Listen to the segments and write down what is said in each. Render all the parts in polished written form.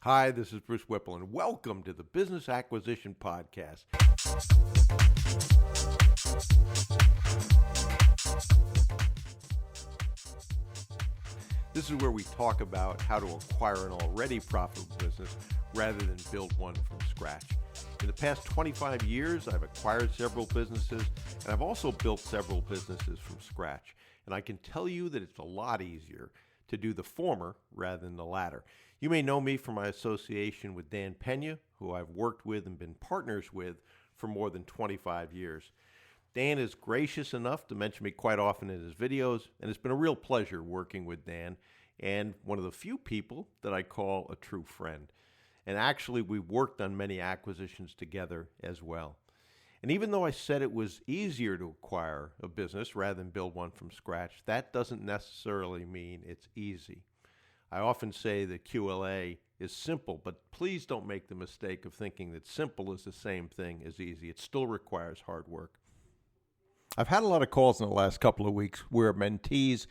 Hi, this is Bruce Whipple, and welcome to the Business Acquisition Podcast. This is where we talk about how to acquire an already profitable business rather than build one from scratch. In the past 25 years, I've acquired several businesses, and I've also built several businesses from scratch. And I can tell you that it's a lot easier to do the former rather than the latter. You may know me from my association with Dan Pena, who I've worked with and been partners with for more than 25 years. Dan is gracious enough to mention me quite often in his videos, and it's been a real pleasure working with Dan, and one of the few people that I call a true friend. And actually, we've worked on many acquisitions together as well. And even though I said it was easier to acquire a business rather than build one from scratch, that doesn't necessarily mean it's easy. I often say that QLA is simple, but please don't make the mistake of thinking that simple is the same thing as easy. It still requires hard work. I've had a lot of calls in the last couple of weeks where mentees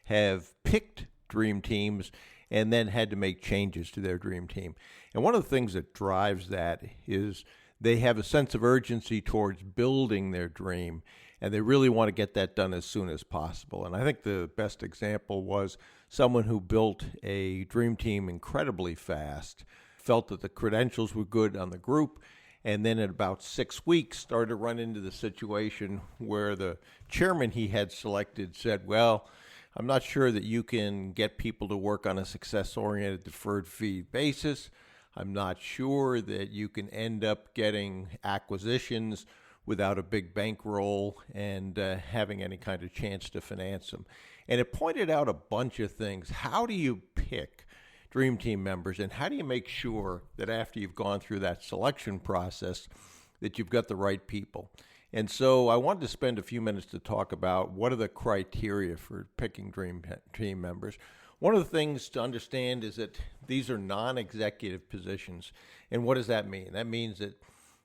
have picked dream teams and then had to make changes to their dream team. And one of the things that drives that is they have a sense of urgency towards building their dream, and they really want to get that done as soon as possible. And I think the best example was someone who built a dream team incredibly fast, felt that the credentials were good on the group, and then in about 6 weeks started to run into the situation where the chairman he had selected said, well, I'm not sure that you can get people to work on a success-oriented deferred fee basis. I'm not sure that you can end up getting acquisitions without a big bankroll and having any kind of chance to finance them. And it pointed out a bunch of things. How do you pick dream team members, and how do you make sure that after you've gone through that selection process that you've got the right people? And so I wanted to spend a few minutes to talk about what are the criteria for picking dream team members. One of the things to understand is that these are non-executive positions. And what does that mean? That means that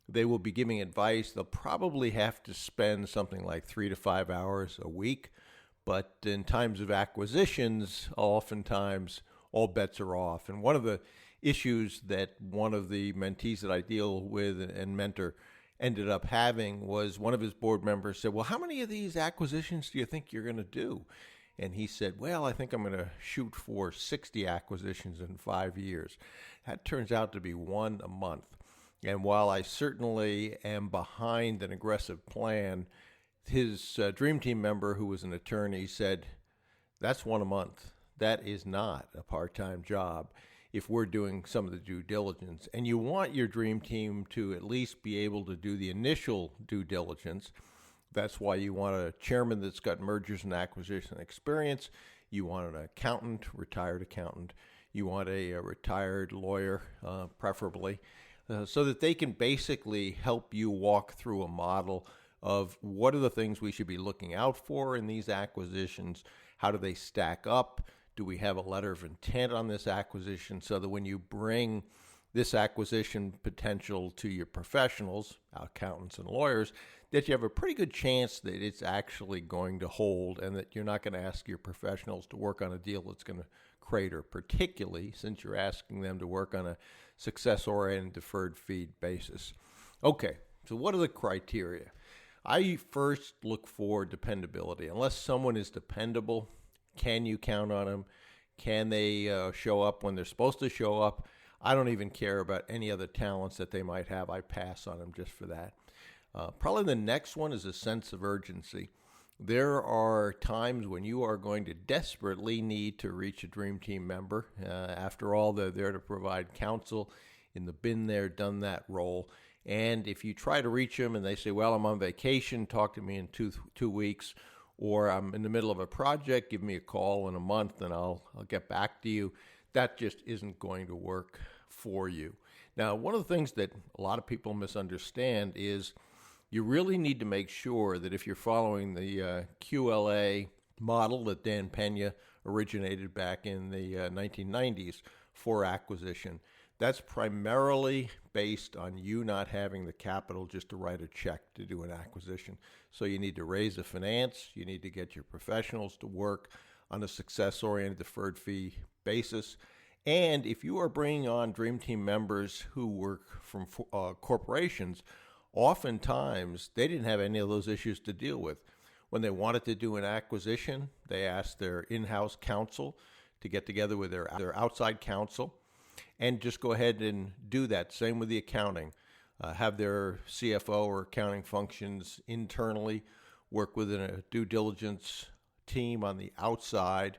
they will be giving advice. They'll probably have to spend something like 3 to 5 hours a week. But in times of acquisitions, oftentimes all bets are off. And one of the issues that one of the mentees that I deal with and mentor ended up having was one of his board members said, well, how many of these acquisitions do you think you're going to do? And he said, well, I think I'm going to shoot for 60 acquisitions in 5 years. That turns out to be one a month. And while I certainly am behind an aggressive plan, his dream team member, who was an attorney, said, that's one a month. That is not a part-time job if we're doing some of the due diligence. And you want your dream team to at least be able to do the initial due diligence. That's why you want a chairman that's got mergers and acquisition experience. You want an accountant, retired accountant. You want a retired lawyer, preferably, so that they can basically help you walk through a model of what are the things we should be looking out for in these acquisitions. How do they stack up? Do we have a letter of intent on this acquisition so that when you bring this acquisition potential to your professionals, accountants and lawyers, that you have a pretty good chance that it's actually going to hold and that you're not going to ask your professionals to work on a deal that's going to crater, particularly since you're asking them to work on a success-oriented deferred fee basis. Okay, so what are the criteria? I first look for dependability. Unless someone is dependable, can you count on them? Can they show up when they're supposed to show up? I don't even care about any other talents that they might have. I pass on them just for that. Probably the next one is a sense of urgency. There are times when you are going to desperately need to reach a dream team member. After all, they're there to provide counsel in the been there, done that role. And if you try to reach them and they say, well, I'm on vacation, talk to me in two weeks, or I'm in the middle of a project, give me a call in a month and I'll get back to you, that just isn't going to work for you. Now, one of the things that a lot of people misunderstand is you really need to make sure that if you're following the QLA model that Dan Pena originated back in the 1990s for acquisition, that's primarily based on you not having the capital just to write a check to do an acquisition. So you need to raise the finance, you need to get your professionals to work on a success-oriented deferred fee basis, And if you are bringing on Dream Team members who work from corporations, oftentimes they didn't have any of those issues to deal with. When they wanted to do an acquisition, they asked their in-house counsel to get together with their outside counsel and just go ahead and do that. Same with the accounting. Have their CFO or accounting functions internally work with a due diligence team on the outside,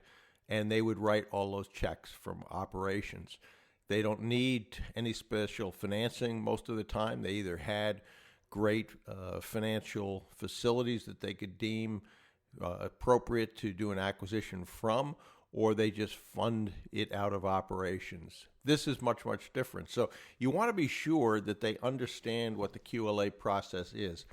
and they would write all those checks from operations. They don't need any special financing most of the time. They either had great financial facilities that they could deem appropriate to do an acquisition from, or they just fund it out of operations. This is much, much different. So you want to be sure that they understand what the QLA process is,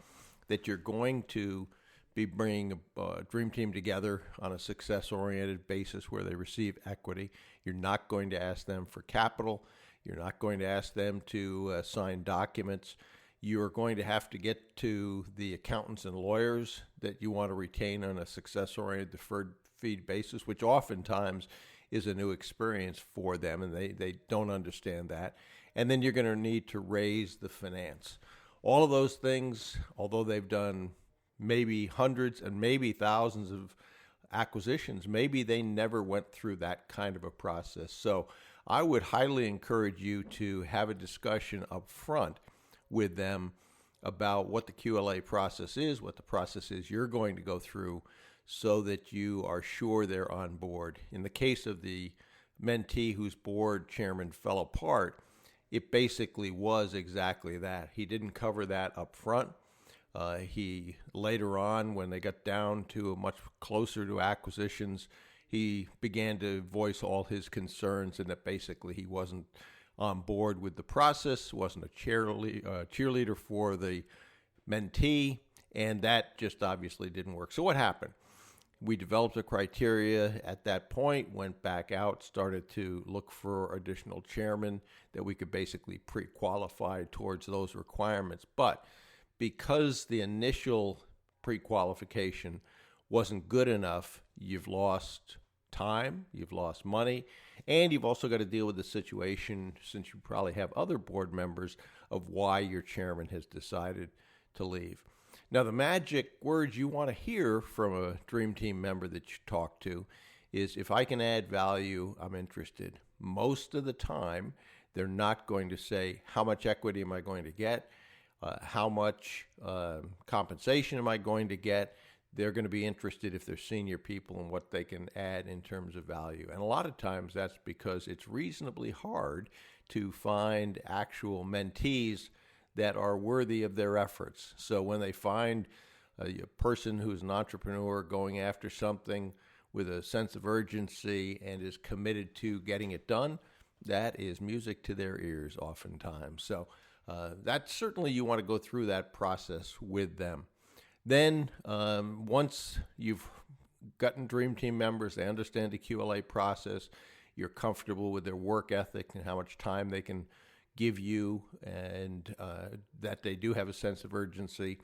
that you're going to be bringing a dream team together on a success-oriented basis where they receive equity. You're not going to ask them for capital. You're not going to ask them to sign documents. You're going to have to get to the accountants and lawyers that you want to retain on a success-oriented deferred fee basis, which oftentimes is a new experience for them, and they don't understand that. And then you're going to need to raise the finance. All of those things, although they've done maybe hundreds and maybe thousands of acquisitions, maybe they never went through that kind of a process. So I would highly encourage you to have a discussion up front with them about what the QLA process is, what the process is you're going to go through, so that you are sure they're on board. In the case of the mentee whose board chairman fell apart, it basically was exactly that. He didn't cover that up front. He later on, when they got down to much closer to acquisitions, he began to voice all his concerns, and that basically he wasn't on board with the process, wasn't a cheerleader for the mentee, and that just obviously didn't work. So what happened? We developed a criteria at that point, went back out, started to look for additional chairmen that we could basically pre-qualify towards those requirements. But because the initial pre-qualification wasn't good enough, you've lost time, you've lost money, and you've also got to deal with the situation, since you probably have other board members, of why your chairman has decided to leave. Now, the magic words you want to hear from a Dream Team member that you talk to is, if I can add value, I'm interested. Most of the time, they're not going to say, how much equity am I going to get? How much compensation am I going to get? They're going to be interested, if they're senior people, in what they can add in terms of value. And a lot of times that's because it's reasonably hard to find actual mentees that are worthy of their efforts. So when they find a person who's an entrepreneur going after something with a sense of urgency and is committed to getting it done, that is music to their ears oftentimes. So that's certainly, you want to go through that process with them. Then once you've gotten Dream Team members, they understand the QLA process, you're comfortable with their work ethic and how much time they can give you, and that they do have a sense of urgency,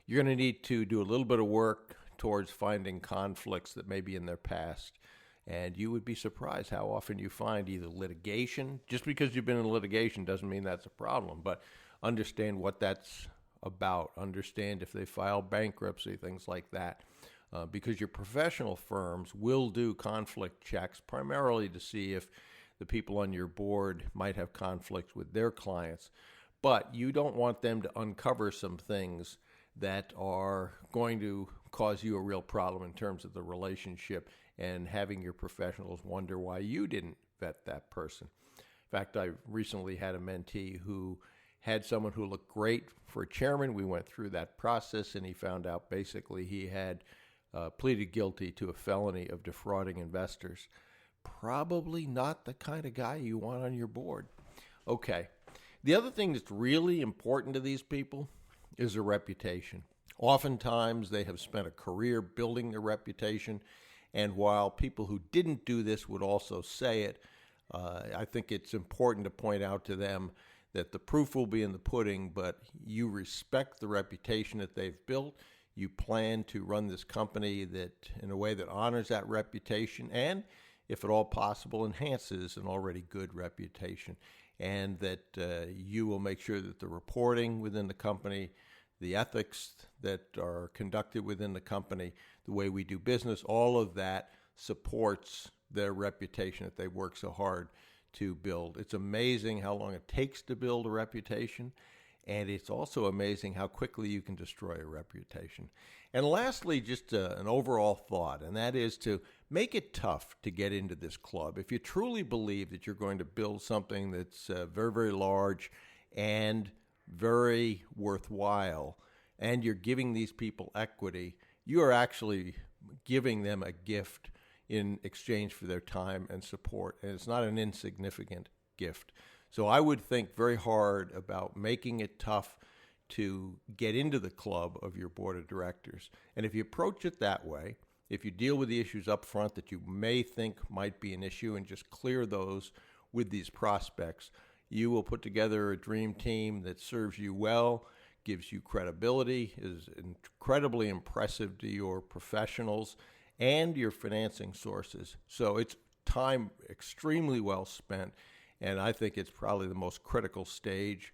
you're going to need to do a little bit of work towards finding conflicts that may be in their past. And you would be surprised how often you find either litigation. Just because you've been in litigation doesn't mean that's a problem, but understand what that's about. Understand if they file bankruptcy, things like that. Because your professional firms will do conflict checks primarily to see if the people on your board might have conflicts with their clients. But you don't want them to uncover some things that are going to cause you a real problem in terms of the relationship, and having your professionals wonder why you didn't vet that person. In fact, I recently had a mentee who had someone who looked great for a chairman. We went through that process, and he found out basically he had pleaded guilty to a felony of defrauding investors. Probably not the kind of guy you want on your board. Okay. The other thing that's really important to these people is their reputation. Oftentimes, they have spent a career building their reputation, and while people who didn't do this would also say it, I think it's important to point out to them that the proof will be in the pudding, but you respect the reputation that they've built. You plan to run this company that in a way that honors that reputation, and if at all possible, enhances an already good reputation, and that you will make sure that the reporting within the company, the ethics that are conducted within the company, the way we do business, all of that supports their reputation that they work so hard to build. It's amazing how long it takes to build a reputation, and it's also amazing how quickly you can destroy a reputation. And lastly, just an overall thought, and that is to make it tough to get into this club. If you truly believe that you're going to build something that's very, very large and very worthwhile, and you're giving these people equity, you are actually giving them a gift in exchange for their time and support, and it's not an insignificant gift. So I would think very hard about making it tough to get into the club of your board of directors. And if you approach it that way, if you deal with the issues up front that you may think might be an issue and just clear those with these prospects, you will put together a dream team that serves you well, gives you credibility, is incredibly impressive to your professionals and your financing sources. So it's time extremely well spent, and I think it's probably the most critical stage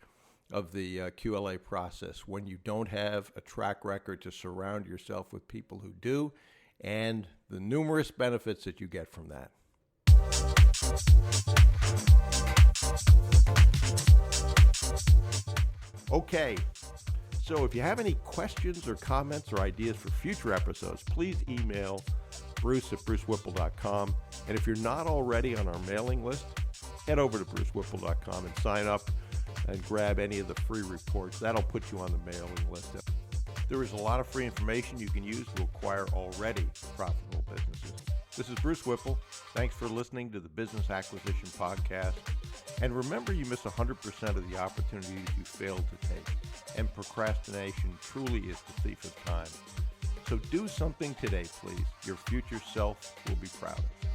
of the QLA process, when you don't have a track record to surround yourself with people who do, and the numerous benefits that you get from that. Okay, so if you have any questions or comments or ideas for future episodes, please email bruce@brucewhipple.com. And if you're not already on our mailing list, head over to brucewhipple.com and sign up and grab any of the free reports. That'll put you on the mailing list. There is a lot of free information you can use to acquire already profitable businesses. This is Bruce Whipple. Thanks for listening to the Business Acquisition Podcast. And remember, you miss 100% of the opportunities you failed to take. And procrastination truly is the thief of time. So do something today, please. Your future self will be proud of you.